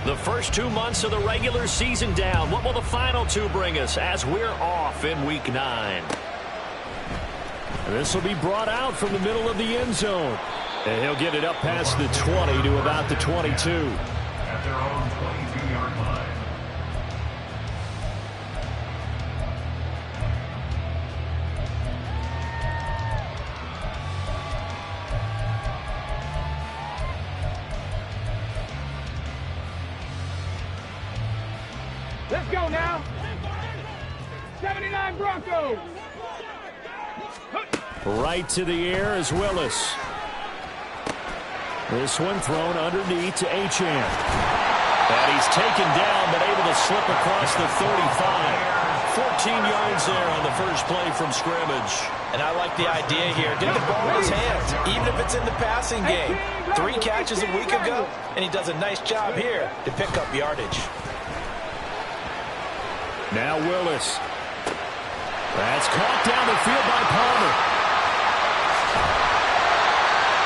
The first 2 months of the regular season down. What will the final two bring us as we're off in Week 9? This will be brought out from the middle of the end zone. And he'll get it up past the 20 to about the 22. At their own 22-yard line. Let's go now. 79 Broncos. Right to the air is Willis. This one thrown underneath to Achane. And he's taken down but able to slip across the 35. 14 yards there on the first play from scrimmage. And I like the idea here. Get the ball in his hands, even if it's in the passing game. 3 catches a week ago, and he does a nice job here to pick up yardage. Now Willis. That's caught down the field by Palmer.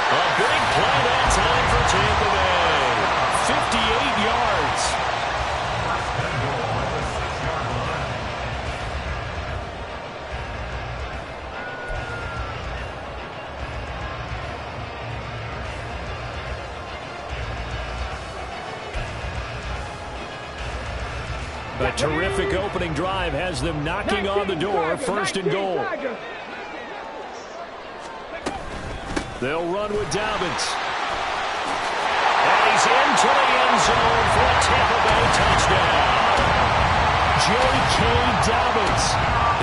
A big play that time for Tampa Bay. 58 yards. A terrific opening drive has them knocking on the door. First and goal. They'll run with Dobbins. And he's into the end zone for a Tampa Bay touchdown. J.K. Dobbins,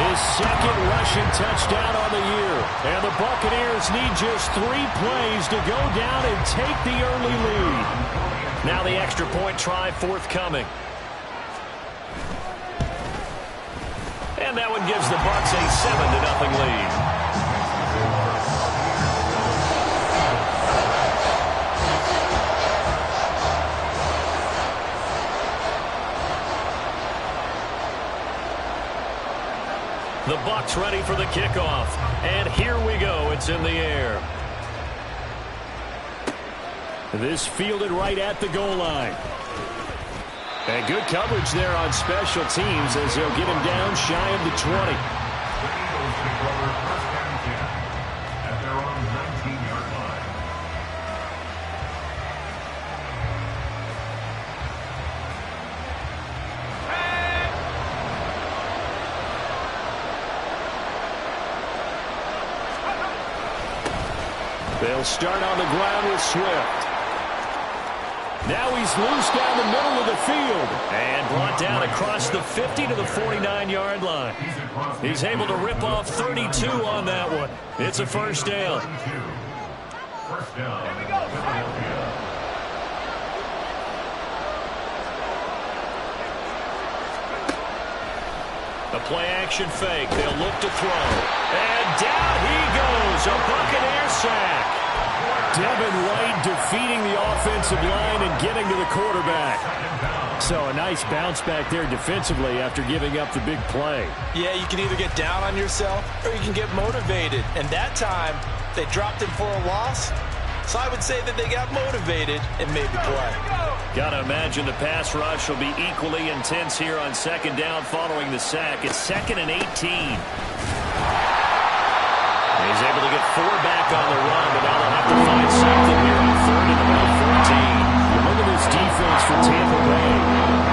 his second rushing touchdown on the year. And the Buccaneers need just 3 plays to go down and take the early lead. Now the extra point try forthcoming. And that one gives the Bucs a 7-0 lead. The Bucs ready for the kickoff. And here we go. It's in the air. This fielded right at the goal line. And good coverage there on special teams as they'll get him down shy of the 20. The Eagles recover first and 10 at their own 19-yard line. They'll start on the ground with Swift. Now he's loose down the middle of the field and brought down across the 50 to the 49-yard line. He's able to rip off 32 on that one. It's a first down. First down. A play-action fake. They'll look to throw. And down he goes. A Buccaneer sack. Devin White defeating the offensive line and getting to the quarterback. So a nice bounce back there defensively after giving up the big play. Yeah, you can either get down on yourself or you can get motivated. And that time, they dropped him for a loss. So I would say that they got motivated and made the play. Got to imagine the pass rush will be equally intense here on second down following the sack. It's 2nd and 18. He's able to get 4 back on the run, but now they'll have to find something here on 3rd and about 14. Look at this defense for Tampa Bay.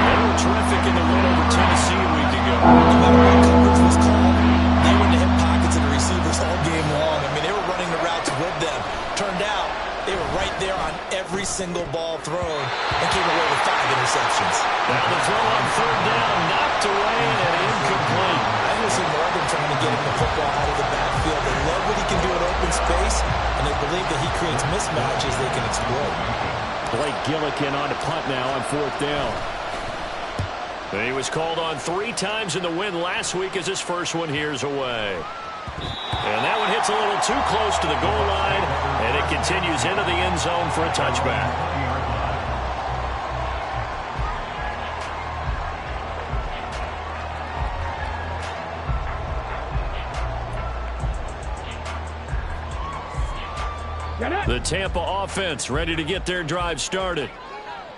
They were terrific in the win over Tennessee a week ago. No matter what coverage was called, they went to hit pockets of the receivers all game long. I mean, they were running the routes with them. Turned out they were right there on every single ball thrown and came away with 5 interceptions. Now the throw on 3rd down, knocked away and incomplete. I just see Morgan trying to get him the football out of the backfield. They love what he can do in open space, and they believe that he creates mismatches they can exploit. Blake Gillikin on to punt now on 4th down. He was called on 3 times in the win last week as his first one here's away. And that one hits a little too close to the goal line, and it continues into the end zone for a touchback. The Tampa offense ready to get their drive started.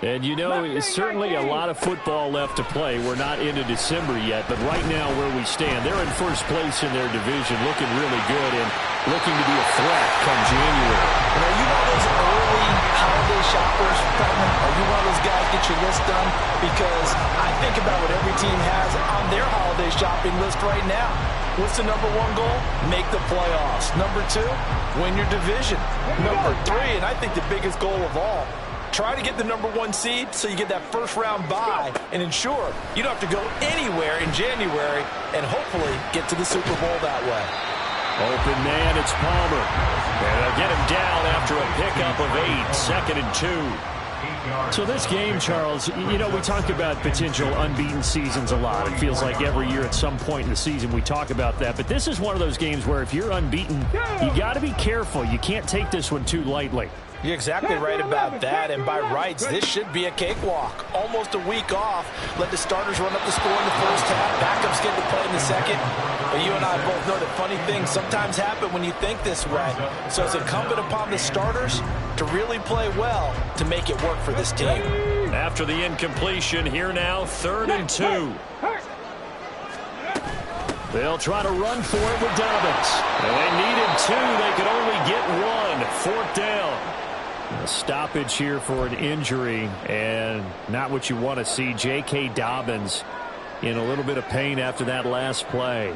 And you know, it's certainly a lot of football left to play. We're not into December yet, but right now where we stand, they're in first place in their division, looking really good and looking to be a threat come January. And are you one of those early holiday shoppers, Feldman? Are you one of those guys get your list done? Because I think about what every team has on their holiday shopping list right now. What's the number one goal? Make the playoffs. Number two, win your division. Number three, and I think the biggest goal of all, try to get the number one seed so you get that first round bye and ensure you don't have to go anywhere in January and hopefully get to the Super Bowl that way. Open man, it's Palmer. And they'll get him down after a pickup of 8, 2nd and 2. So this game, Charles, you know, we talk about potential unbeaten seasons a lot. It feels like every year at some point in the season we talk about that. But this is one of those games where if you're unbeaten, you got to be careful. You can't take this one too lightly. You're exactly right about that, and by rights, this should be a cakewalk. Almost a week off. Let the starters run up the score in the first half. Backups get to play in the second. But you and I both know that funny things sometimes happen when you think this way. So it's incumbent upon the starters to really play well to make it work for this team. After the incompletion, here now, 3rd and 2. They'll try to run for it with Dobbins. And they needed 2. They could only get 1. 4th down. A stoppage here for an injury, and not what you want to see. J.K. Dobbins in a little bit of pain after that last play.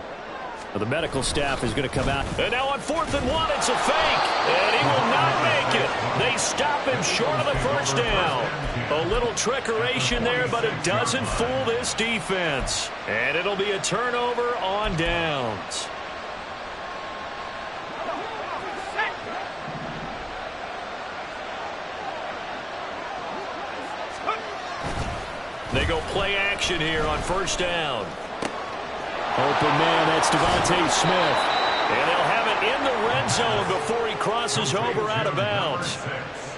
Well, the medical staff is going to come out. And now on 4th and 1, it's a fake, and he will not make it. They stop him short of the first down. A little trickeration there, but it doesn't fool this defense. And it'll be a turnover on downs. They go play action here on 1st down. Open man, that's Devontae Smith. And they'll have it in the red zone before he crosses over out of bounds.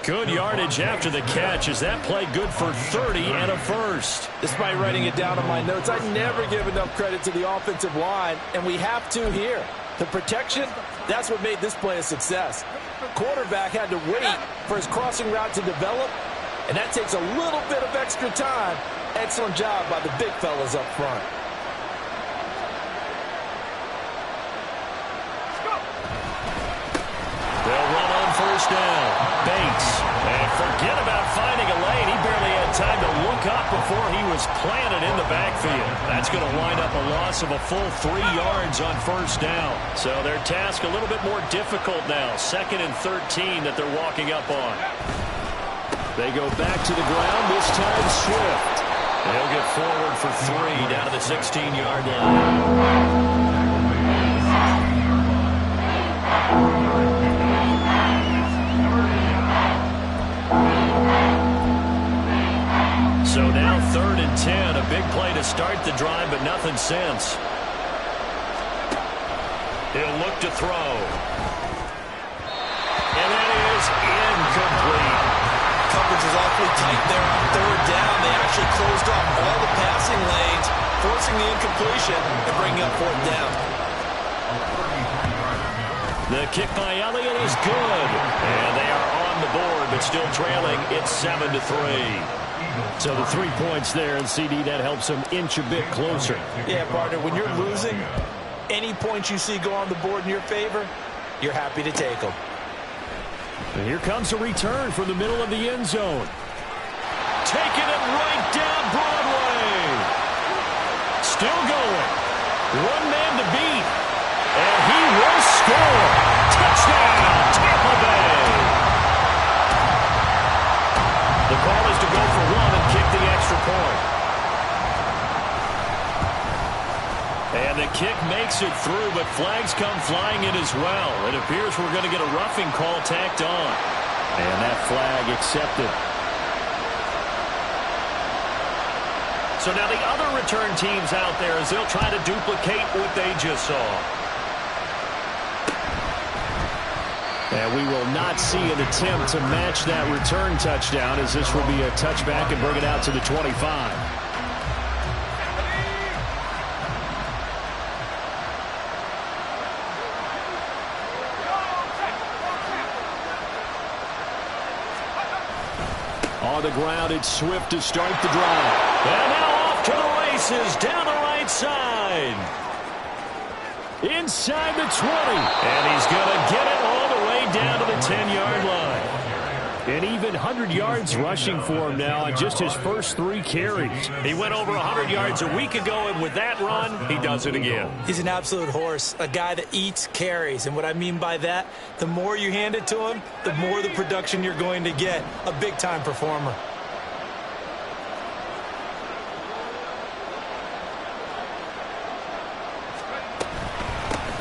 Good yardage after the catch. Is that play good for 30 and a first? Despite writing it down on my notes, I never give enough credit to the offensive line, and we have to here. The protection, that's what made this play a success. Quarterback had to wait for his crossing route to develop, and that takes a little bit of extra time. Excellent job by the big fellas up front. They'll run on 1st down. Bates. And forget about finding a lane. He barely had time to look up before he was planted in the backfield. That's going to wind up a loss of a full 3 yards on 1st down. So their task a little bit more difficult now. 2nd and 13 that they're walking up on. They go back to the ground, this time Swift. They'll get forward for 3 down to the 16-yard line. So now 3rd and 10, a big play to start the drive, but nothing since. He'll look to throw. And that is incomplete. Coverage is awfully tight there on 3rd down. They actually closed off all the passing lanes, forcing the incompletion and bringing up 4th down. The kick by Elliott is good. And they are on the board, but still trailing. It's 7-3. So the 3 points there, and CD, that helps them inch a bit closer. Yeah, partner, when you're losing, any points you see go on the board in your favor, you're happy to take them. And here comes a return from the middle of the end zone. Taking it right down Broadway. Still going. 1 man to beat. And he will score. Touchdown, Tampa Bay. The call is to go for 1 and kick the extra point. And the kick makes it through, but flags come flying in as well. It appears we're going to get a roughing call tacked on. And that flag accepted. So now the other return teams out there, as they'll try to duplicate what they just saw. And we will not see an attempt to match that return touchdown, as this will be a touchback and bring it out to the 25. On the ground, it's Swift to start the drive. And now off to the races down the right side. Inside the 20. And he's going to get it all the way down to the 10-yard line. An even 100 yards rushing for him now on just his first 3 carries. He went over 100 yards a week ago, and with that run, he does it again. He's an absolute horse, a guy that eats carries. And what I mean by that, the more you hand it to him, the more the production you're going to get. A big-time performer.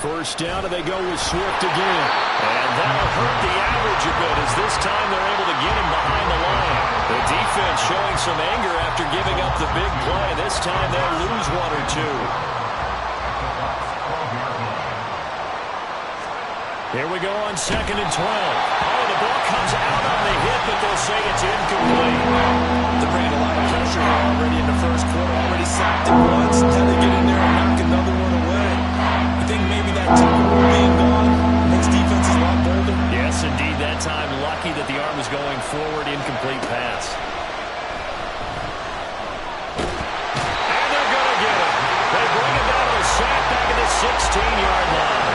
First down, and they go with Swift again. And that'll hurt the average a bit as this time they're able to get him behind the line. The defense showing some anger after giving up the big play. This time they'll lose 1 or 2. Here we go on 2nd and 12. Oh, the ball comes out on the hit, but they'll say it's incomplete. They're bringing a lot of pressure here already in the first quarter. Already sacked it once. Now they get in there and knock another one away. I think maybe that tackle being gone makes defenses a lot bolder. Yes, indeed. That time lucky that the arm was going forward. Incomplete pass. And they're going to get him. They bring him down to the sack back at the 16-yard line.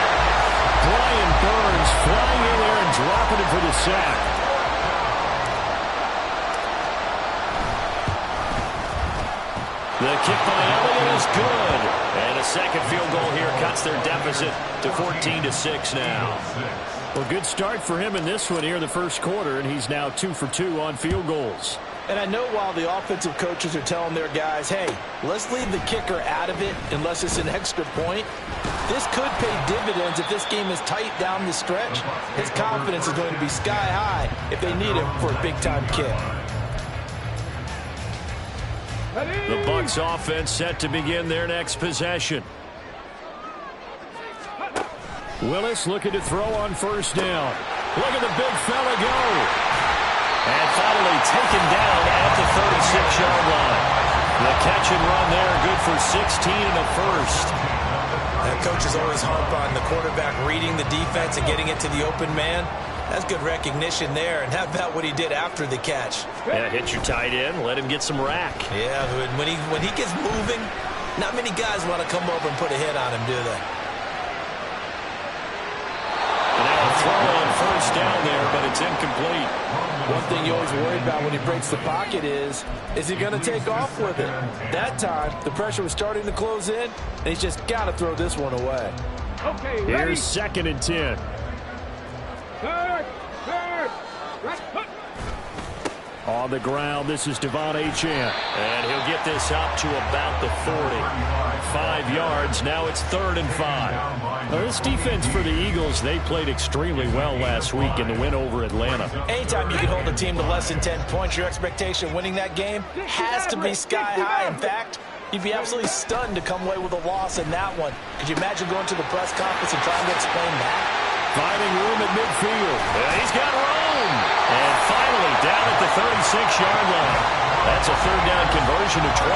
Brian Burns flying in there and dropping it for the sack. The kick by Elliott is good. And a second field goal here cuts their deficit to 14-6 now. Well, good start for him in this one here in the first quarter, and he's now 2 for 2 on field goals. And I know while the offensive coaches are telling their guys, hey, let's leave the kicker out of it unless it's an extra point, this could pay dividends if this game is tight down the stretch. His confidence is going to be sky high if they need him for a big-time kick. The Bucs offense set to begin their next possession. Willis looking to throw on first down. Look at the big fella go. And finally taken down at the 36-yard line. The catch and run there, good for 16 and a first. That coach is always harp on the quarterback reading the defense and getting it to the open man. That's good recognition there. And how about what he did after the catch? Yeah, hit your tight end, let him get some rack. Yeah, when he gets moving, not many guys want to come over and put a hit on him, do they? And now a throw on first down there, but it's incomplete. One thing you always worry about when he breaks the pocket is he going to take off with it? That time, the pressure was starting to close in, and he's just got to throw this one away. Okay, ready? Here's 2nd and 10. Third, On the ground, this is Devon Achane. And he'll get this up to about the 40. 5 yards, now it's 3rd and 5. Now, this defense for the Eagles, they played extremely well last week in the win over Atlanta. Anytime you can hold a team to less than 10 points, your expectation winning that game has to be sky high. In fact, you'd be absolutely stunned to come away with a loss in that one. Could you imagine going to the press conference and trying to explain that? Finding room at midfield. And he's got room. And finally down at the 36-yard line. That's a 3rd down conversion of 24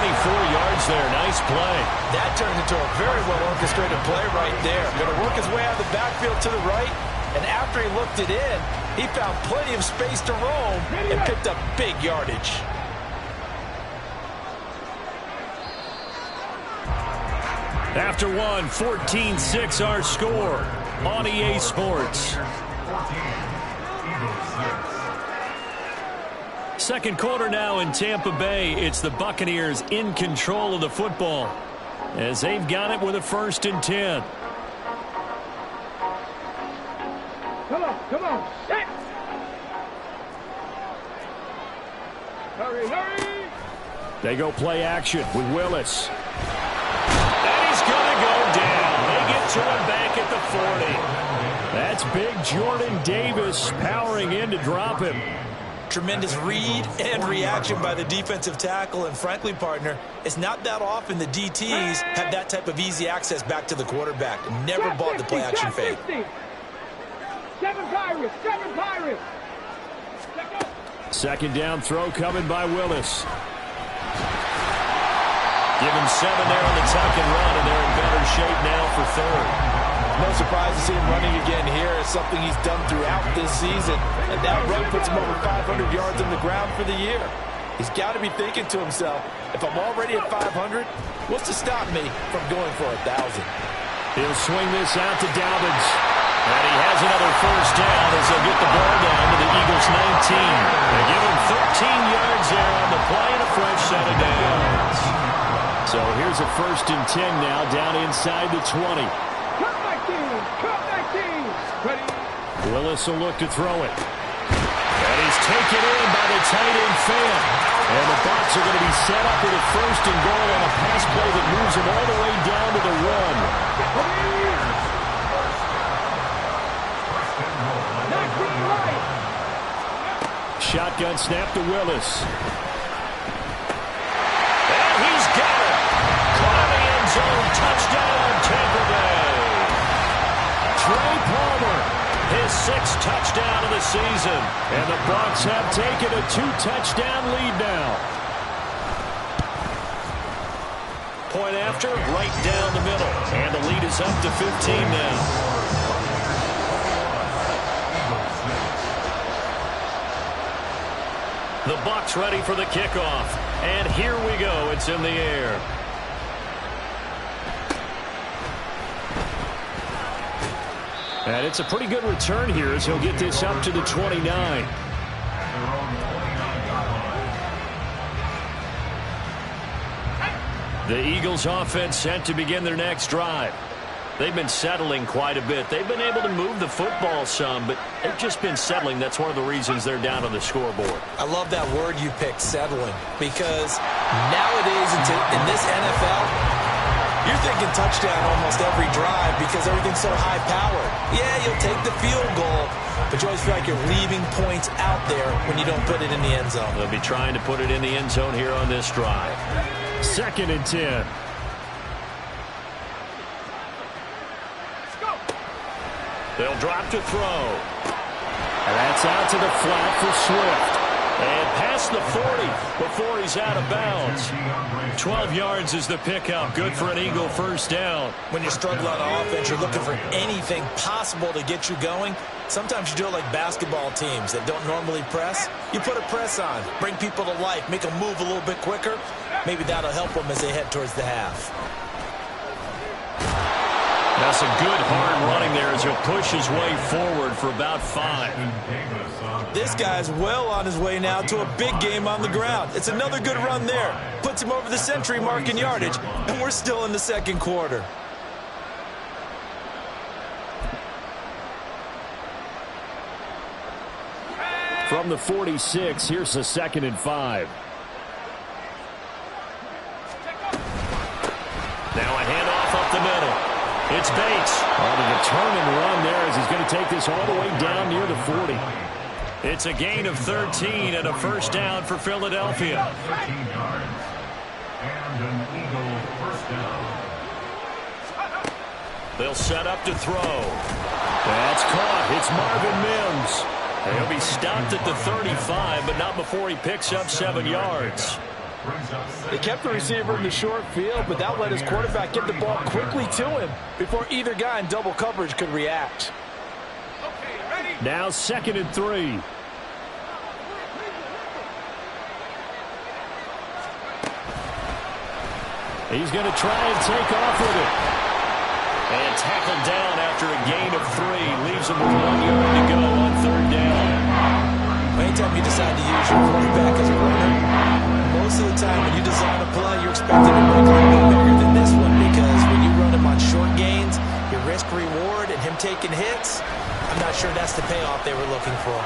yards there. Nice play. That turned into a very well-orchestrated play right there. Going to work his way out of the backfield to the right. And after he looked it in, he found plenty of space to roam and picked up big yardage. After one, 14-6 our score on EA Sports. Second quarter now in Tampa Bay. It's the Buccaneers in control of the football as they've got it with a 1st and 10. Come on, set! Hurry! They go play action with Willis. And he's going to go down. They get to him back at the 40. That's big Jordan Davis powering in to drop him. Tremendous read and reaction by the defensive tackle. And frankly, partner, it's not that often the DTs have that type of easy access back to the quarterback. Never bought the play action fake. 7 Pirates! 2nd down throw coming by Willis. Give him 7 there on the tuck and run, and they're in better shape now for 3rd. No surprise to see him running again here. It's something he's done throughout this season. And that run puts him over 500 yards on the ground for the year. He's got to be thinking to himself, if I'm already at 500, what's to stop me from going for 1,000? He'll swing this out to Dobbins. And he has another first down as they'll get the ball down to the Eagles' 19. They give him 13 yards there on the play and a fresh set of downs. So here's a 1st and 10 now down inside the 20. Cut my team! Cut my team! Ready? Willis will look to throw it. And he's taken in by the tight end fan. And the Bucs are going to be set up with a 1st and goal on a pass play that moves them all the way down to the 1. Shotgun snap to Willis. And he's got it. Caught in the end zone. Touchdown, Tampa Bay. Trey Palmer, his 6th touchdown of the season. And the Bucs have taken a 2-touchdown lead now. Point after, right down the middle. And the lead is up to 15 now. The Bucs ready for the kickoff. And here we go. It's in the air. And it's a pretty good return here as he'll get this up to the 29. The Eagles offense set to begin their next drive. They've been settling quite a bit. They've been able to move the football some, but they've just been settling. That's one of the reasons they're down on the scoreboard. I love that word you picked, settling, because nowadays in this NFL, you're thinking touchdown almost every drive because everything's so high-powered. Yeah, you'll take the field goal, but you always feel like you're leaving points out there when you don't put it in the end zone. They'll be trying to put it in the end zone here on this drive. 2nd and 10. They'll drop to throw. And that's out to the flat for Swift. And past the 40 before he's out of bounds. 12 yards is the pickup. Good for an Eagle 1st down. When you're struggling on offense, you're looking for anything possible to get you going. Sometimes you do it like basketball teams that don't normally press. You put a press on, bring people to life, make them move a little bit quicker. Maybe that'll help them as they head towards the half. Now some good hard running there as he'll push his way forward for about 5. This guy's well on his way now to a big game on the ground. It's another good run there. Puts him over the century mark in yardage, and we're still in the 2nd quarter. From the 46, here's the 2nd and 5. Now a handoff up the middle. It's Bates. On the return and run there as he's going to take this all the way down near the 40. It's a gain of 13 and a 1st down for Philadelphia. 13 yards and an Eagle 1st down. They'll set up to throw. That's caught. It's Marvin Mims. And he'll be stopped at the 35, but not before he picks up 7 yards. They kept the receiver in the short field, but that let his quarterback get the ball quickly to him before either guy in double coverage could react. Now 2nd and 3. He's going to try and take off with it. And tackled down after a gain of 3. Leaves him with 1 yard to go on 3rd down. Anytime you decide to use your quarterback as a runner, most of the time when you design a play, you're expecting it to be a little bit bigger than this one, because when you run him on short gains, your risk-reward and him taking hits, I'm not sure that's the payoff they were looking for.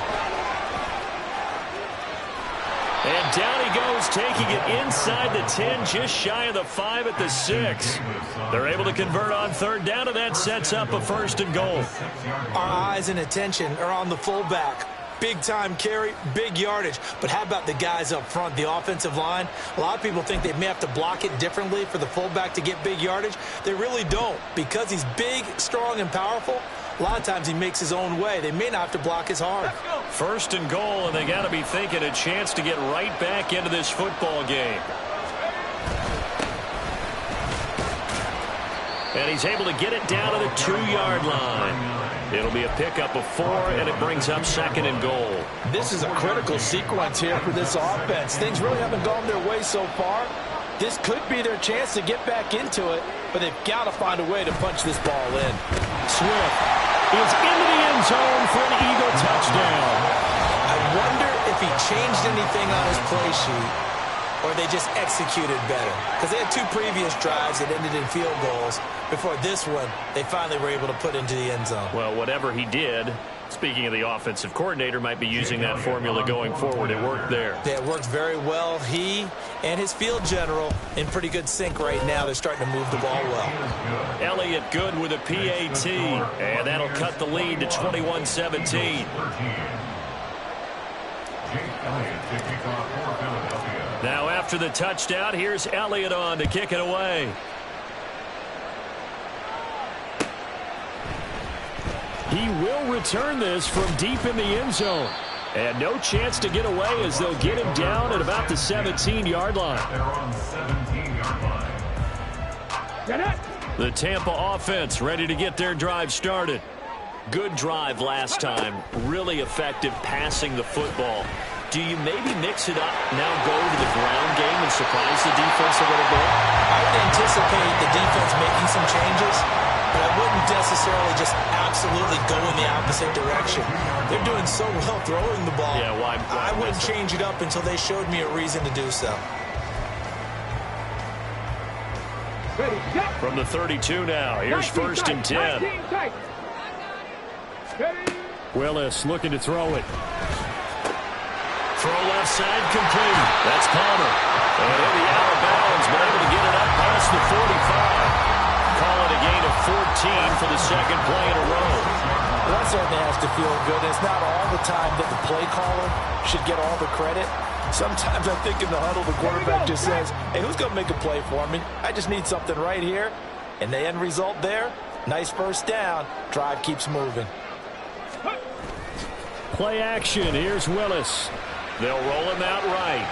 And down he goes, taking it inside the 10, just shy of the 5 at the 6. They're able to convert on 3rd down, and that sets up a 1st and goal. Our eyes and attention are on the fullback. Big-time carry, big yardage. But how about the guys up front, the offensive line? A lot of people think they may have to block it differently for the fullback to get big yardage. They really don't. Because he's big, strong, and powerful, a lot of times he makes his own way. They may not have to block as hard. 1st and goal, and they got to be thinking a chance to get right back into this football game. And he's able to get it down to the 2-yard line. It'll be a pickup of 4, and it brings up 2nd and goal. This is a critical sequence here for this offense. Things really haven't gone their way so far. This could be their chance to get back into it, but they've got to find a way to punch this ball in. Swift is into the end zone for an Eagle touchdown. I wonder if he changed anything on his play sheet, or they just executed better. Because they had 2 previous drives that ended in field goals. Before this one, they finally were able to put into the end zone. Well, whatever he did, speaking of the offensive coordinator, might be using that formula going forward. It worked there. Yeah, it worked very well. He and his field general in pretty good sync right now. They're starting to move the ball well. Elliott good with a PAT, and that'll cut the lead to 21-17. Now after the touchdown, here's Elliott on to kick it away. He will return this from deep in the end zone. And no chance to get away as they'll get him down at about the 17-yard line. They're on the 17-yard line. The Tampa offense ready to get their drive started. Good drive last time. Really effective passing the football. Do you maybe mix it up, now go to the ground game and surprise the defense a little bit? I would anticipate the defense making some changes, but I wouldn't necessarily just absolutely go in the opposite direction. They're doing so well throwing the ball. Yeah, why I wouldn't change it up until they showed me a reason to do so. From the 32 now, here's 1st and 10. Willis looking to throw it. Throw left side complete. That's Palmer. And he'll be out of bounds, but able to get it up past the 45. Call it a gain of 14 for the 2nd play in a row. Well, that certainly has to feel good. It's not all the time that the play caller should get all the credit. Sometimes I think in the huddle, the quarterback just says, hey, who's going to make a play for me? I just need something right here. And the end result there, nice first down. Drive keeps moving. Play action. Here's Willis. They'll roll him out right.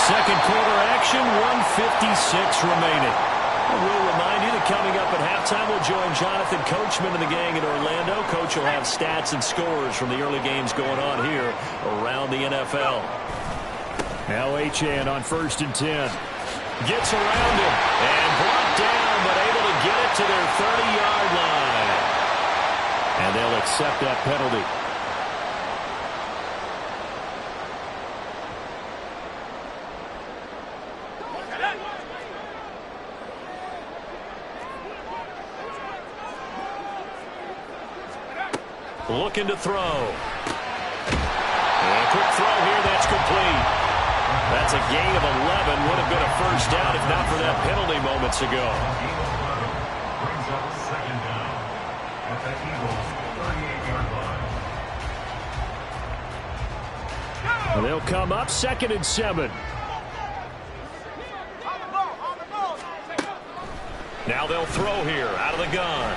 2nd quarter action, 1:56 remaining. We'll remind you that coming up at halftime, we'll join Jonathan Coachman and the gang in Orlando. Coach will have stats and scores from the early games going on here around the NFL. Now Achane on 1st and 10. Gets around him and brought down, but able to get it to their 30-yard line. And they'll accept that penalty. Looking to throw. And a quick throw here, that's complete. That's a gain of 11. Would have been a first down if not for that penalty moments ago. Brings up 2nd down at the Eagles' 38-yard line. They'll come up 2nd and 7. Now they'll throw here out of the gun.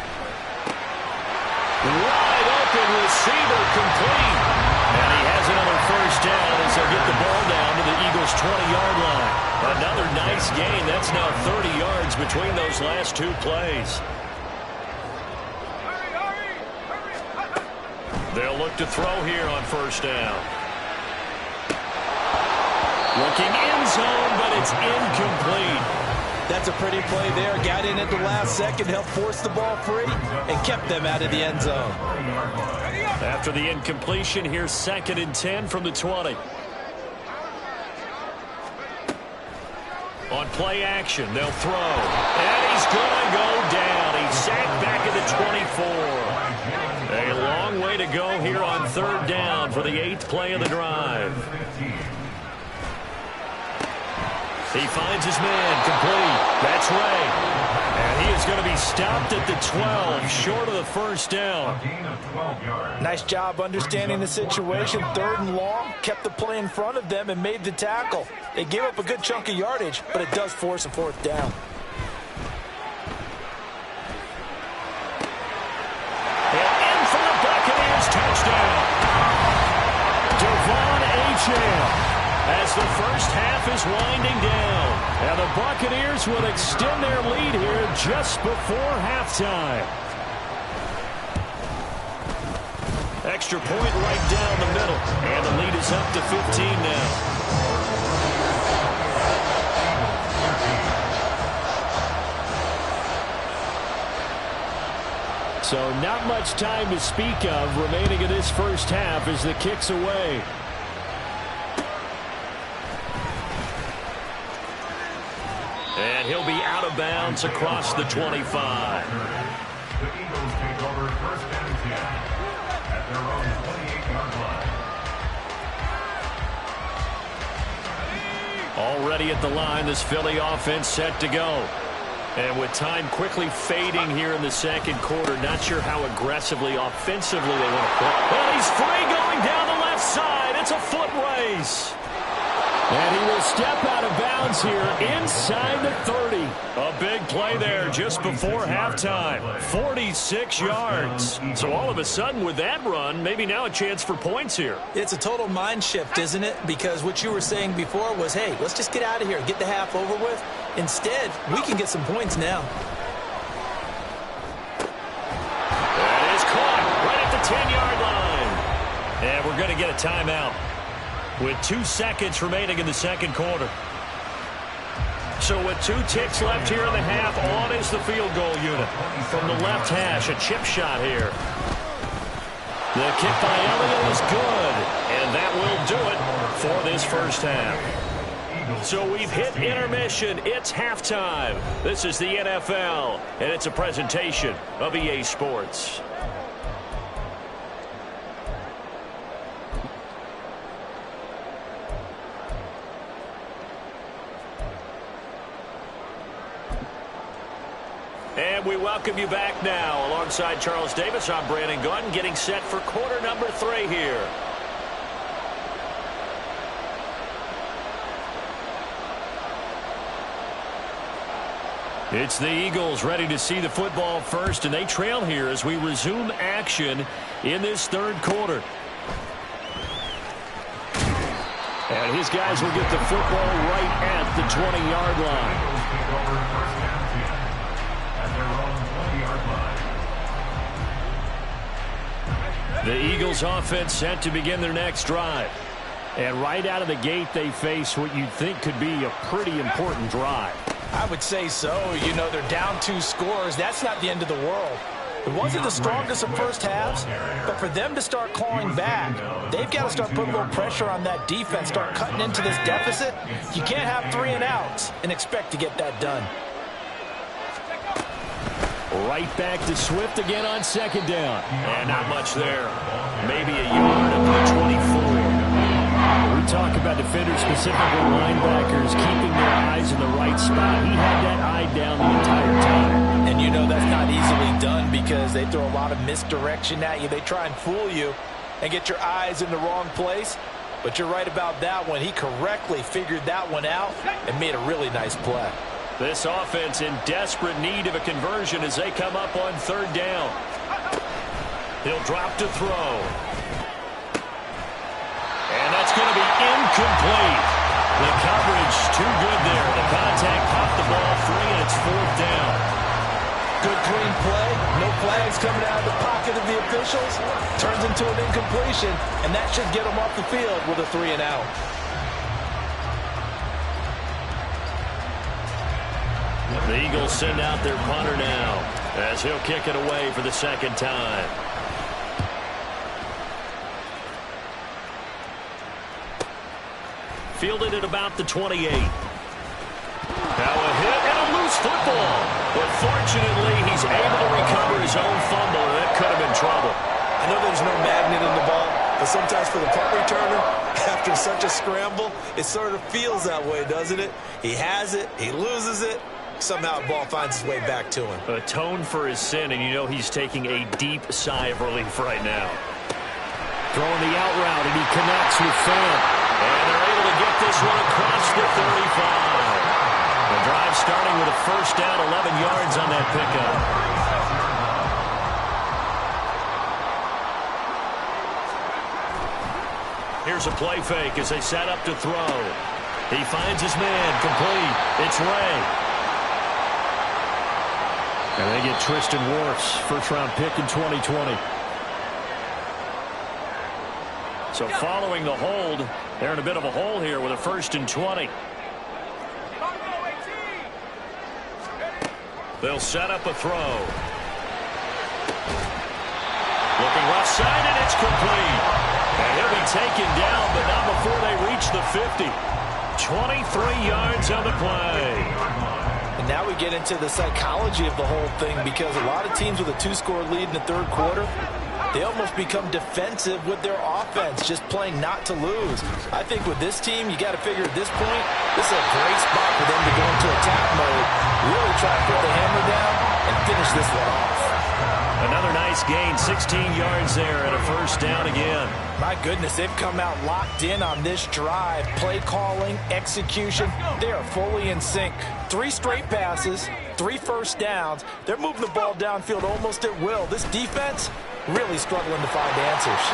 Wide open receiver complete. And he has another first down as they'll get the ball down to the Eagles' 20-yard line. Another nice gain. That's now 30 yards between those last 2 plays. They'll look to throw here on 1st down. Looking end zone, but it's incomplete. That's a pretty play there. Got in at the last second, helped force the ball free, and kept them out of the end zone. After the incompletion, here's 2nd and 10 from the 20. On play action, they'll throw. And he's going to go down. He's sacked back at the 24. A long way to go here on 3rd down for the 8th play of the drive. He finds his man complete. That's Ray. And he is going to be stopped at the 12, short of the first down. Nice job understanding the situation. 3rd and long, kept the play in front of them and made the tackle. They gave up a good chunk of yardage, but it does force a 4th down. And in for the Buccaneers touchdown. Devon Achane. as the first half is winding down. And the Buccaneers will extend their lead here just before halftime. Extra point right down the middle. And the lead is up to 15 now. So not much time to speak of remaining in this first half as the kick's away. And he'll be out of bounds across the 25. The Eagles take over first and 10 at their own 28-yard line. Already at the line, this Philly offense set to go. And with time quickly fading here in the second quarter, not sure how aggressively, offensively they want to play. Well, he's free going down the left side. It's a foot race. And he will step out of bounds here inside the 30. A big play there just before halftime. 46 yards. So all of a sudden with that run, maybe now a chance for points here. It's a total mind shift, isn't it? Because what you were saying before was, hey, let's just get out of here, get the half over with. Instead, we can get some points now. That is caught right at the 10-yard line. And we're going to get a timeout with 2 seconds remaining in the second quarter. So with 2 ticks left here in the half, on is the field goal unit. From the left hash, a chip shot here. The kick by Elliott is good, and that will do it for this first half. So we've hit intermission. It's halftime. This is the NFL, and it's a presentation of EA Sports. And we welcome you back now. Alongside Charles Davis, I'm Brandon Gaudin, getting set for quarter number 3 here. It's the Eagles ready to see the football first, and they trail here as we resume action in this third quarter. And his guys will get the football right at the 20-yard line. The Eagles offense set to begin their next drive. And right out of the gate, they face what you'd think could be a pretty important drive. I would say so. You know, they're down 2 scores. That's not the end of the world. It wasn't the strongest of first halves, but for them to start clawing back, they've got to start putting a little pressure on that defense, start cutting into this deficit. You can't have 3 and outs and expect to get that done. Right back to Swift again on second down. And not much there. Maybe a yard up to the 24. We talk about defenders, specifically linebackers, keeping their eyes in the right spot. He had that eye down the entire time. And you know that's not easily done because they throw a lot of misdirection at you. They try and fool you and get your eyes in the wrong place. But you're right about that one. He correctly figured that one out and made a really nice play. This offense in desperate need of a conversion as they come up on third down. He'll drop to throw. And that's going to be incomplete. The coverage too good there. The contact popped the ball free, and it's fourth down. Good clean play. No flags coming out of the pocket of the officials. Turns into an incompletion, and that should get them off the field with a 3 and out. The Eagles send out their punter now as he'll kick it away for the second time. Fielded at about the 28. Now a hit and a loose football. But fortunately, he's able to recover his own fumble, and that could have been trouble. I know there's no magnet in the ball, but sometimes for the punt returner, after such a scramble, it sort of feels that way, doesn't it? He has it, he loses it, somehow the ball finds its way back to him. Atone for his sin, and you know he's taking a deep sigh of relief right now. Throwing the out route, and he connects with Fant. And they're able to get this one across the 35. The drive starting with a first down, 11 yards on that pickup. Here's a play fake as they set up to throw. He finds his man, complete. It's Ray. And they get Tristan Wirfs, first-round pick in 2020. So following the hold, they're in a bit of a hole here with a 1st and 20. They'll set up a throw. Looking left side, and it's complete. And he'll be taken down, but not before they reach the 50. 23 yards on the play. And now we get into the psychology of the whole thing, because a lot of teams with a 2-score lead in the third quarter, they almost become defensive with their offense, just playing not to lose. I think with this team, you got to figure at this point, this is a great spot for them to go into attack mode, really try to put the hammer down and finish this one off. Another nice gain, 16 yards there, and a 1st down again. My goodness, they've come out locked in on this drive. Play calling, execution, they are fully in sync. 3 straight passes, 3 first downs. They're moving the ball downfield almost at will. This defense really struggling to find answers.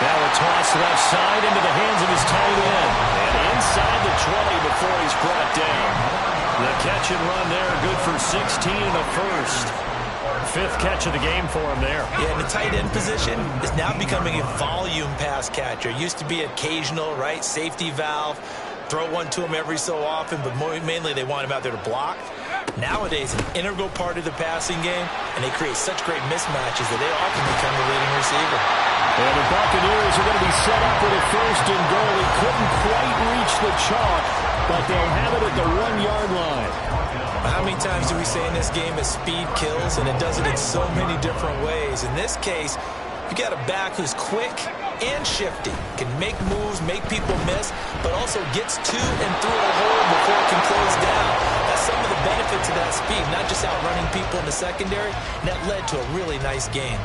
Now a toss left side into the hands of his tight end. And inside the 20 before he's brought down. The catch and run there, good for 16 and a 1st. 5th catch of the game for him there. Yeah, and the tight end position is now becoming a volume pass catcher. Used to be occasional, right? Safety valve. Throw one to him every so often, but mainly they want him out there to block. Nowadays, an integral part of the passing game, and they create such great mismatches that they often become the leading receiver. And the Buccaneers are going to be set up with a 1st and goal. He couldn't quite reach the chalk, but they'll have it at the 1-yard line. How many times do we say in this game that speed kills, and it does it in so many different ways? In this case, you got a back who's quick and shifty, can make moves, make people miss, but also gets to and through a hole before it can close down. That's some of the benefits of that speed, not just outrunning people in the secondary, and that led to a really nice game.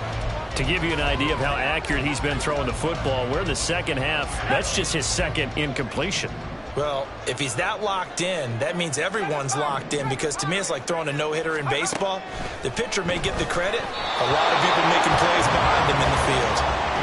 To give you an idea of how accurate he's been throwing the football, we're in the second half. That's just his 2nd incompletion. Well, if he's that locked in, that means everyone's locked in, because to me it's like throwing a no-hitter in baseball. The pitcher may get the credit. A lot of people making plays behind him in the field.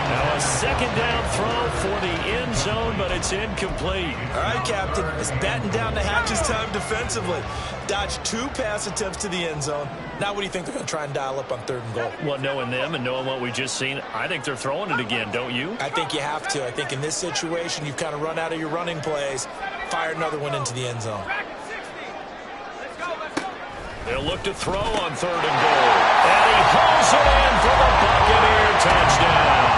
Now a 2nd down throw for the end zone, but it's incomplete. All right, Captain. It's batting down the hatches time defensively. Dodged 2 pass attempts to the end zone. Now what do you think they're going to try and dial up on 3rd and goal? Well, knowing them and knowing what we just seen, I think they're throwing it again, don't you? I think you have to. I think in this situation, you've kind of run out of your running plays. Fire another one into the end zone. They'll look to throw on 3rd and goal. And he hauls it in for the Buccaneer touchdown.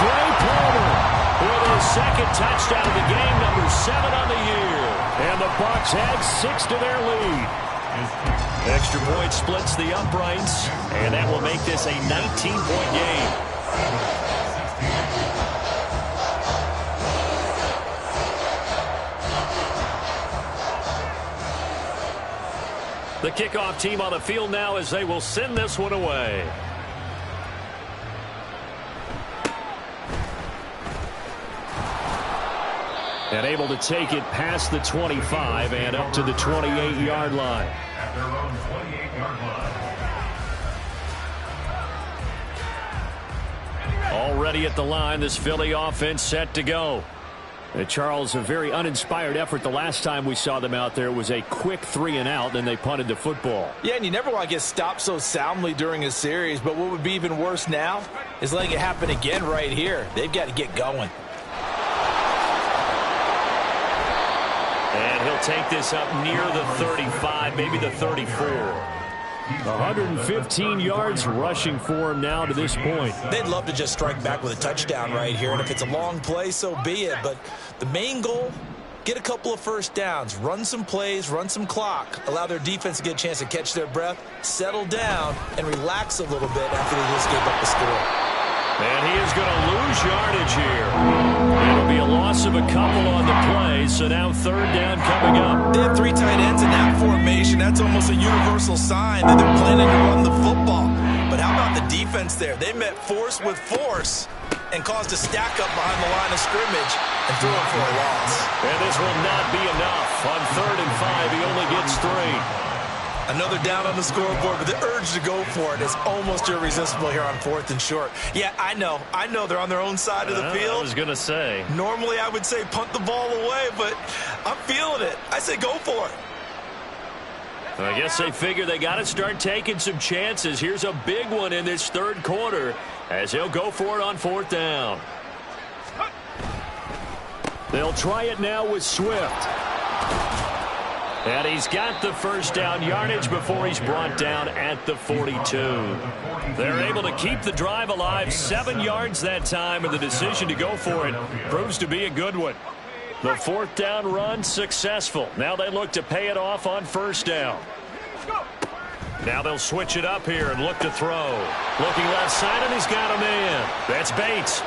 Trey Palmer with his 2nd touchdown of the game, number 7 on the year. And the Bucs add 6 to their lead. Extra point splits the uprights, and that will make this a 19-point game. The kickoff team on the field now as they will send this one away. And able to take it past the 25 and up to the 28-yard line. At their own 28-yard line. Already at the line, this Philly offense set to go. Charles, a very uninspired effort the last time we saw them out there. It was a quick 3-and-out, then they punted the football. Yeah, and you never want to get stopped so soundly during a series, but what would be even worse now is letting it happen again right here. They've got to get going. And he'll take this up near the 35, maybe the 34. 115 yards rushing for him now to this point. They'd love to just strike back with a touchdown right here, and if it's a long play, so be it. But the main goal, get a couple of 1st downs, run some plays, run some clock, allow their defense to get a chance to catch their breath, settle down, and relax a little bit after they just gave up the score. And he is going to lose yardage here. It'll be a loss of a couple on the play, so now 3rd down coming up. They have 3 tight ends in that formation. That's almost a universal sign that they're planning to run the football. But how about the defense there? They met force with force and caused a stack up behind the line of scrimmage and threw him for a loss. And this will not be enough. On 3rd and 5, he only gets 3. Another down on the scoreboard, but the urge to go for it is almost irresistible here on 4th and short. Yeah, I know they're on their own side of the field. I was going to say. Normally I would say punt the ball away, but I'm feeling it. I say go for it. I guess they figure they got to start taking some chances. Here's a big one in this third quarter as he'll go for it on 4th down. They'll try it now with Swift. And he's got the first down yardage before he's brought down at the 42. They're able to keep the drive alive, 7 yards that time, and the decision to go for it proves to be a good one. The 4th down run successful. Now they look to pay it off on 1st down. Now they'll switch it up here and look to throw. Looking left side, and he's got a man. That's Bates.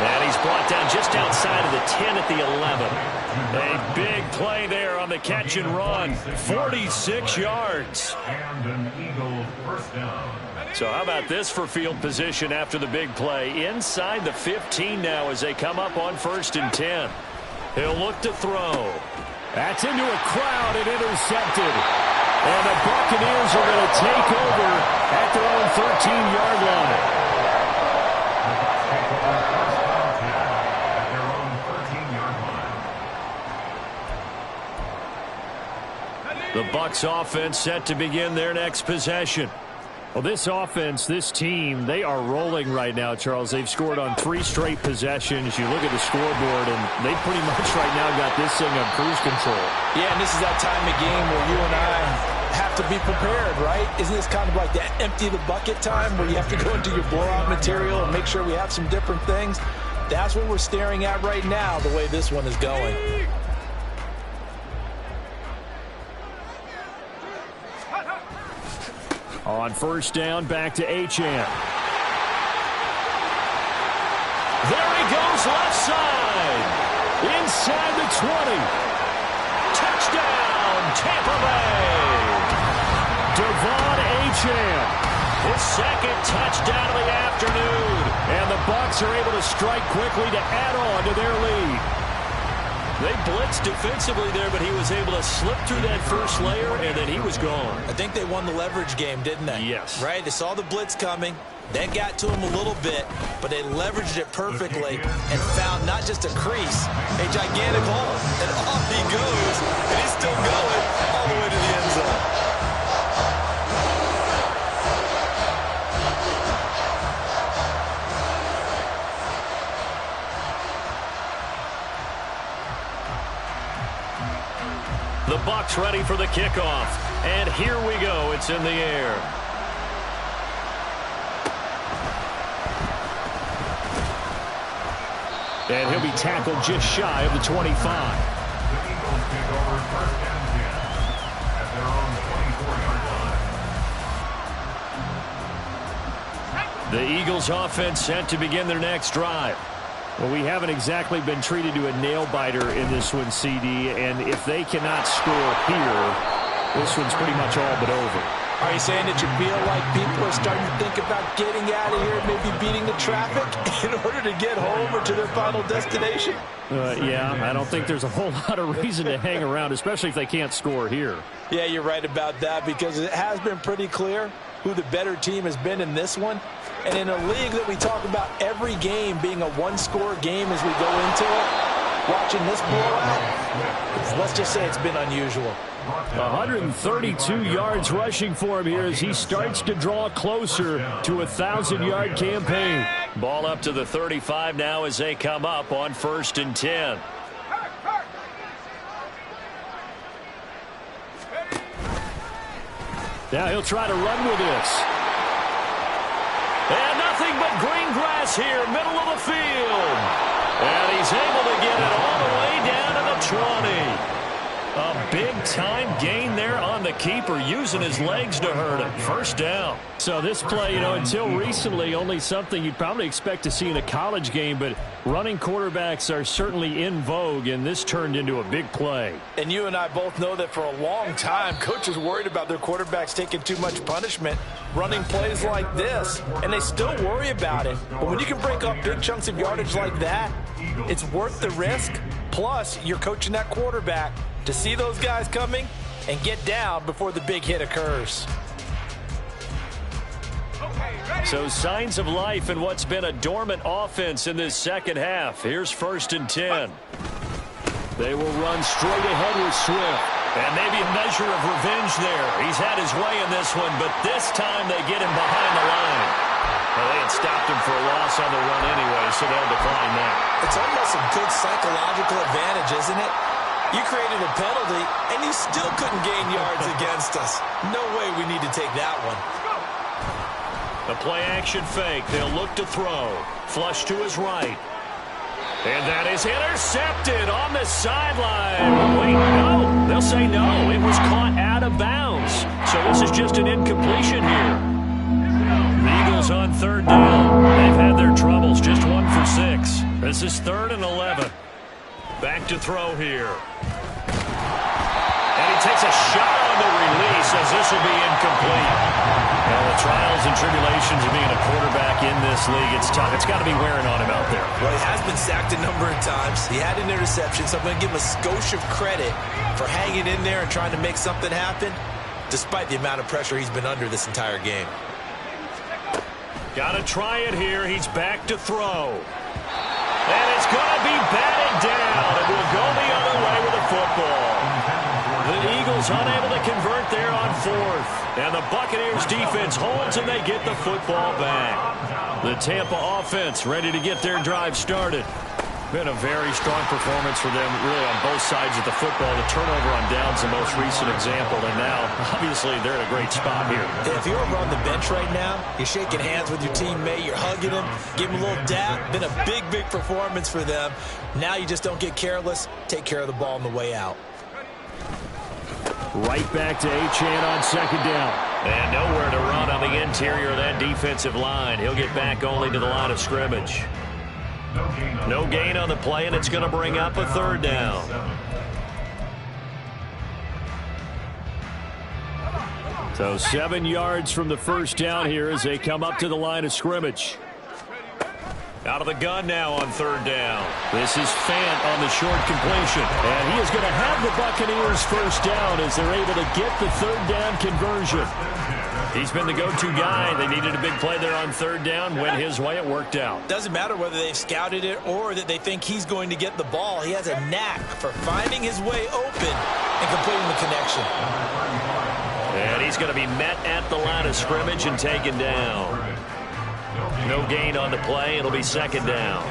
And he's brought down just outside of the 10 at the 11. A big play there on the catch and run. 46 yards. And an Eagle first down. So how about this for field position after the big play? Inside the 15 now as they come up on 1st and 10. He'll look to throw. That's into a crowd and intercepted. And the Buccaneers are going to take over at their own 13-yard line. The Bucs offense set to begin their next possession. Well, this offense, this team, they are rolling right now, Charles. They've scored on 3 straight possessions. You look at the scoreboard, and they pretty much right now got this thing on cruise control. Yeah, and this is that time of game where you and I have to be prepared, right? Isn't this kind of like that empty the bucket time where you have to go into your blowout material and make sure we have some different things? That's what we're staring at right now, the way this one is going. On 1st down, back to Achane. There he goes left side. Inside the 20. Touchdown, Tampa Bay. Devon Achane. His second touchdown of the afternoon. And the Bucs are able to strike quickly to add on to their lead. They blitzed defensively there, but he was able to slip through that first layer, and then he was gone. I think they won the leverage game, didn't they? Yes. Right? They saw the blitz coming. That got to him a little bit, but they leveraged it perfectly and found not just a crease, a gigantic hole. And off he goes, and he's still going all the way to the end zone. The Bucs ready for the kickoff. And here we go. It's in the air. And he'll be tackled just shy of the 25. The Eagles take over 1st and 10 at their own 24-yard line. The Eagles offense set to begin their next drive. Well, we haven't exactly been treated to a nail-biter in this one, CD, and if they cannot score here, this one's pretty much all but over. Are you saying that you feel like people are starting to think about getting out of here, maybe beating the traffic in order to get home or to their final destination? Yeah, I don't think there's a whole lot of reason to hang around, especially if they can't score here. Yeah, you're right about that, because it has been pretty clear who the better team has been in this one. And in a league that we talk about every game being a one-score game as we go into it, watching this blowout, let's just say it's been unusual. 132 yards rushing for him here as he starts to draw closer to a 1,000-yard campaign. Ball up to the 35 now as they come up on 1st and 10. Now he'll try to run with this. And nothing but green grass here, middle of the field. And he's able to get it all the way down to the 20. A big-time gain there on the keeper, using his legs to hurt him. 1st down. So this play, until recently, only something you'd probably expect to see in a college game, but running quarterbacks are certainly in vogue, and this turned into a big play. And you and I both know that for a long time, coaches worried about their quarterbacks taking too much punishment, running plays like this, and they still worry about it. But when you can break up big chunks of yardage like that, it's worth the risk. Plus, you're coaching that quarterback. To see those guys coming, and get down before the big hit occurs. So signs of life in what's been a dormant offense in this second half. Here's 1st and 10. They will run straight ahead with Swift. And maybe a measure of revenge there. He's had his way in this one, but this time they get him behind the line. Well, they had stopped him for a loss on the run anyway, so they'll decline that. It's almost a good psychological advantage, isn't it? You created a penalty, and you still couldn't gain yards against us. No way we need to take that one. The play-action fake. They'll look to throw. Flush to his right. And that is intercepted on the sideline. Wait, no. They'll say no. It was caught out of bounds. So this is just an incompletion here. The Eagles on 3rd down. They've had their troubles. Just 1 for 6. This is 3rd and 11. Back to throw here. And he takes a shot on the release as this will be incomplete. Well, the trials and tribulations of being a quarterback in this league, it's tough. It's got to be wearing on him out there. Well, he has been sacked a number of times. He had an interception, so I'm going to give him a skosh of credit for hanging in there and trying to make something happen, despite the amount of pressure he's been under this entire game. Got to try it here. He's back to throw. And it's going to be batted down. It will go the other way with the football. The Eagles unable to convert there on 4th. And the Buccaneers defense holds and they get the football back. The Tampa offense ready to get their drive started. Been a very strong performance for them really on both sides of the football. The turnover on downs the most recent example. And now, obviously, they're in a great spot here. If you're over on the bench right now, you're shaking hands with your teammate, you're hugging him, give him a little dap. Been a big, big performance for them. Now you just don't get careless. Take care of the ball on the way out. Right back to Achane on 2nd down. And nowhere to run on the interior of that defensive line. He'll get back only to the line of scrimmage. No gain on the play, and it's going to bring up a 3rd down. So 7 yards from the first down here as they come up to the line of scrimmage. Out of the gun now on 3rd down. This is Fant on the short completion. And he is going to have the Buccaneers first down as they're able to get the 3rd down conversion. He's been the go-to guy. They needed a big play there on 3rd down. Went his way. It worked out. Doesn't matter whether they've scouted it or that they think he's going to get the ball. He has a knack for finding his way open and completing the connection. And he's going to be met at the line of scrimmage and taken down. No gain on the play. It'll be 2nd down.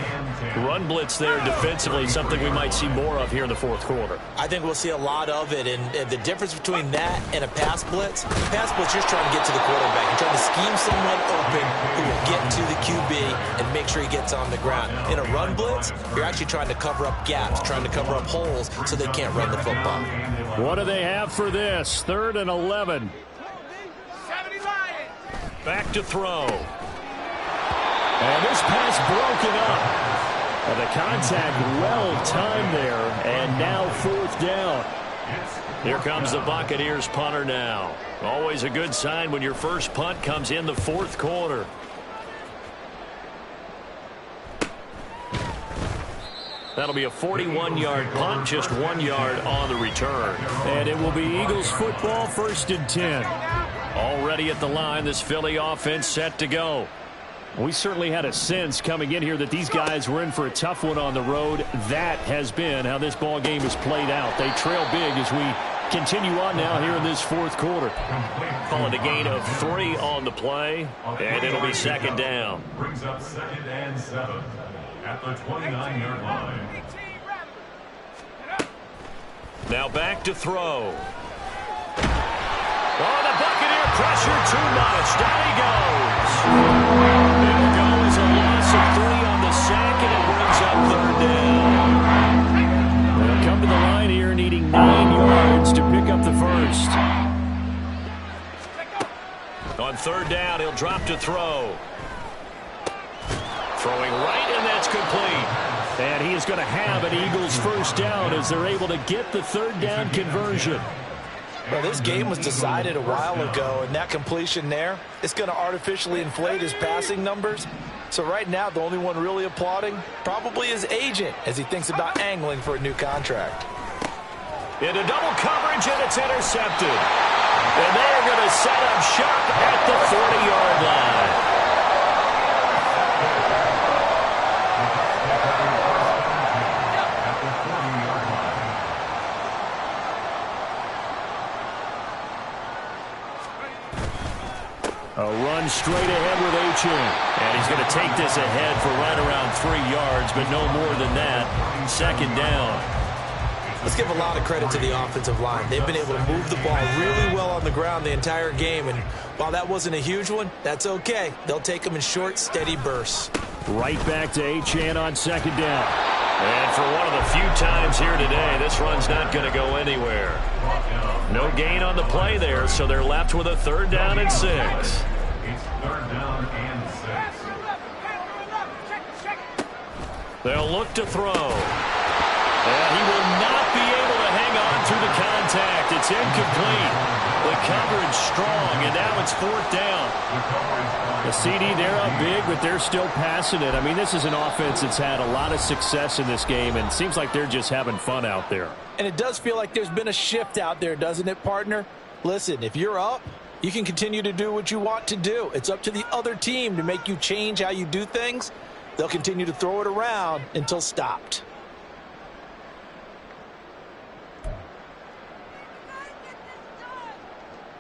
Run blitz there defensively, something we might see more of here in the 4th quarter. I think we'll see a lot of it, and the difference between that and a pass blitz, pass blitz, you're trying to get to the quarterback. You're trying to scheme someone open who will get to the QB and make sure he gets on the ground. In a run blitz, you're actually trying to cover up gaps, trying to cover up holes so they can't run the football. What do they have for this? 3rd and 11. Back to throw. And this pass broken up. And the contact well timed there. And now 4th down. Here comes the Buccaneers punter now. Always a good sign when your first punt comes in the 4th quarter. That'll be a 41-yard punt, just 1 yard on the return. And it will be Eagles football, 1st and 10. Already at the line, this Philly offense set to go. We certainly had a sense coming in here that these guys were in for a tough one on the road. That has been how this ball game has played out. They trail big as we continue on now here in this 4th quarter. Call it a gain of 3 on the play, and it'll be 2nd down. Brings up 2nd and 7 at the 29-yard line. Now back to throw. Oh, the Buccaneer pressure too much. Down he goes. It'll go as a loss of 3 on the sack, and it brings up 3rd down. They'll come to the line here needing 9 yards to pick up the first. On 3rd down, he'll drop to throw. Throwing right, and that's complete. And he is going to have an Eagles first down as they're able to get the 3rd down conversion. Well, this game was decided a while ago, and that completion there, it's going to artificially inflate his passing numbers. So right now, the only one really applauding probably his agent as he thinks about angling for a new contract. Into double coverage, and it's intercepted. And they're going to set up shop at the 40-yard line. A run straight ahead with H.N. And he's going to take this ahead for right around 3 yards, but no more than that. Second down. Let's give a lot of credit to the offensive line. They've been able to move the ball really well on the ground the entire game. And while that wasn't a huge one, that's okay. They'll take them in short, steady bursts. Right back to H.N. on second down. And for one of the few times here today, this run's not going to go anywhere. No gain on the play there, so they're left with a 3rd down and 6. It's 3rd down and 6. They'll look to throw. And he will not be able to hang on through the contact. It's incomplete. The coverage strong, and now it's 4th down. The CD, they're up big, but they're still passing it. I mean, this is an offense that's had a lot of success in this game, and it seems like they're just having fun out there. And it does feel like there's been a shift out there, doesn't it, partner? Listen, if you're up, you can continue to do what you want to do. It's up to the other team to make you change how you do things. They'll continue to throw it around until stopped.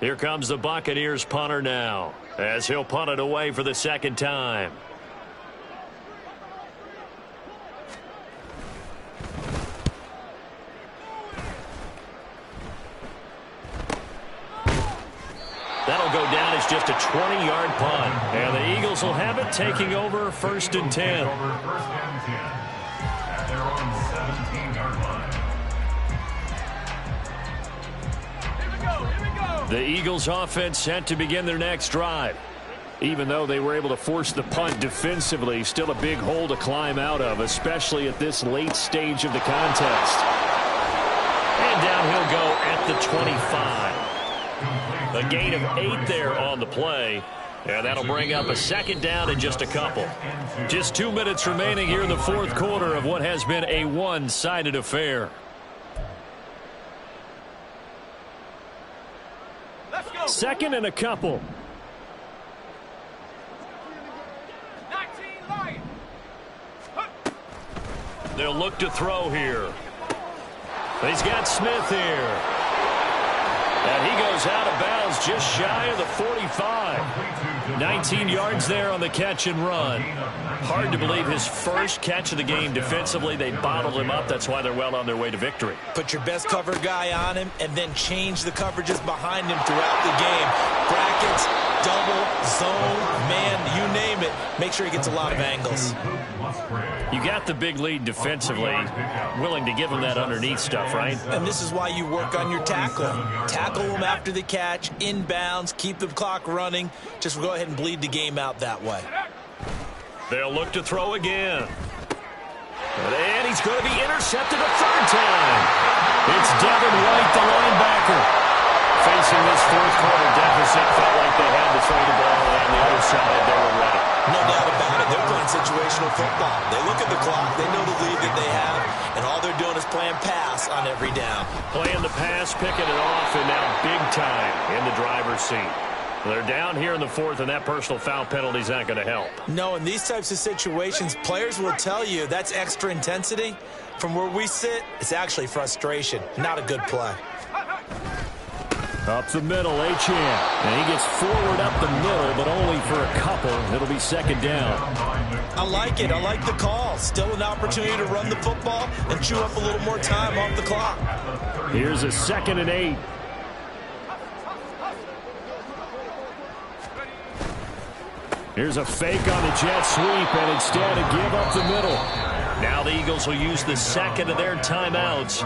Here comes the Buccaneers punter now, as he'll punt it away for the 2nd time. That'll go down as just a 20-yard punt. And the Eagles will have it, taking over 1st and 10. At their own 17-yard line. The Eagles offense set to begin their next drive. Even though they were able to force the punt defensively, still a big hole to climb out of, especially at this late stage of the contest. And down he'll go at the 25. A gain of 8 there on the play. And that'll bring up a 2nd down in just a couple. Just 2 minutes remaining here in the 4th quarter of what has been a one-sided affair. 2nd and a couple. They'll look to throw here. He's got Smith here. And he goes out of bounds just shy of the 45. 19 yards there on the catch and run. Hard to believe his first catch of the game defensively. They bottled him up. That's why they're well on their way to victory. Put your best cover guy on him and then change the coverages behind him throughout the game. Brackets, double, zone, man, you name it. Make sure he gets a lot of angles. You got the big lead defensively. Willing to give him that underneath stuff, right? And this is why you work on your tackling. Tackle him after the catch, inbounds, keep the clock running. Just go ahead and bleed the game out that way. They'll look to throw again. And he's going to be intercepted a 3rd time. It's Devin White, the linebacker. Facing this 4th quarter deficit, felt like they had to throw the ball, and on the other side, they were ready. No doubt about it. They're playing situational football. They look at the clock. They know the lead that they have, and all they're doing is playing pass on every down. Playing the pass, picking it off, and now big time in the driver's seat. They're down here in the 4th, and that personal foul penalty is not going to help. No, in these types of situations, players will tell you that's extra intensity. From where we sit, it's actually frustration. Not a good play. Up the middle, H.N. And he gets forward up the middle, but only for a couple. It'll be 2nd down. I like it. I like the call. Still an opportunity to run the football and chew up a little more time off the clock. Here's a 2nd and 8. Here's a fake on the jet sweep, and instead a give up the middle. Now the Eagles will use the 2nd of their timeouts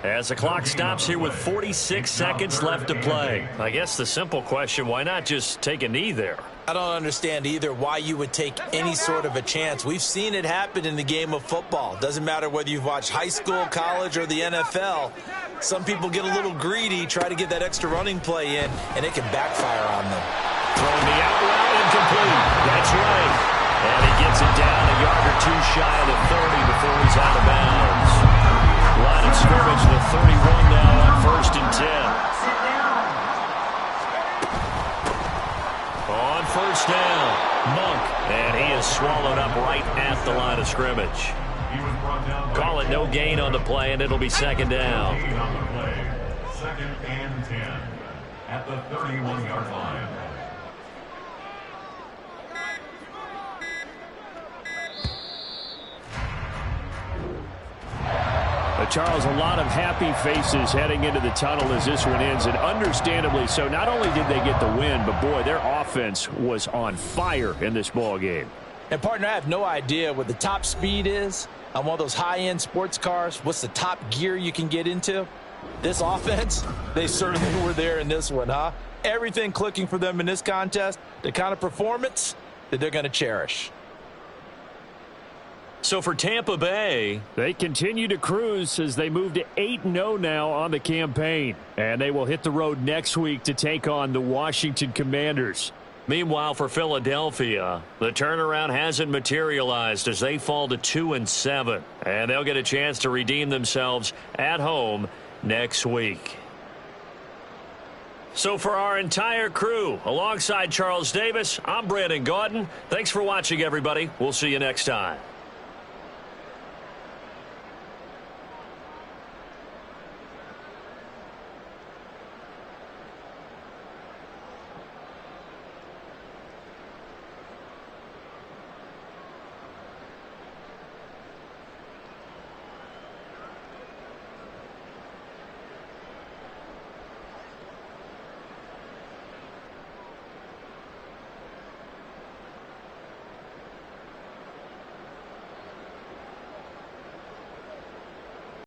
as the clock stops here with 46 seconds left to play. I guess the simple question, why not just take a knee there? I don't understand either why you would take any sort of a chance. We've seen it happen in the game of football. Doesn't matter whether you've watched high school, college, or the NFL. Some people get a little greedy, try to get that extra running play in, and it can backfire on them. Throwing the out route incomplete. That's right. And he gets it down a yard or two shy of the 30 before he's out of bounds. Line of scrimmage, the 31 now on 1st and 10. On 1st down, Monk. And he is swallowed up right at the line of scrimmage. Call it no gain on the play, and it'll be 2nd down. 2nd and 10 at the 31-yard line. Charles, a lot of happy faces heading into the tunnel as this one ends, and understandably so. Not only did they get the win, but boy, their offense was on fire in this ball game. And partner, I have no idea what the top speed is on one of those high-end sports cars. What's the top gear you can get into? This offense, they certainly were there in this one, huh? Everything clicking for them in this contest, the kind of performance that they're going to cherish. So for Tampa Bay, they continue to cruise as they move to 8-0 now on the campaign. And they will hit the road next week to take on the Washington Commanders. Meanwhile, for Philadelphia, the turnaround hasn't materialized as they fall to 2-7. And they'll get a chance to redeem themselves at home next week. So for our entire crew, alongside Charles Davis, I'm Brandon Gaudin. Thanks for watching, everybody. We'll see you next time.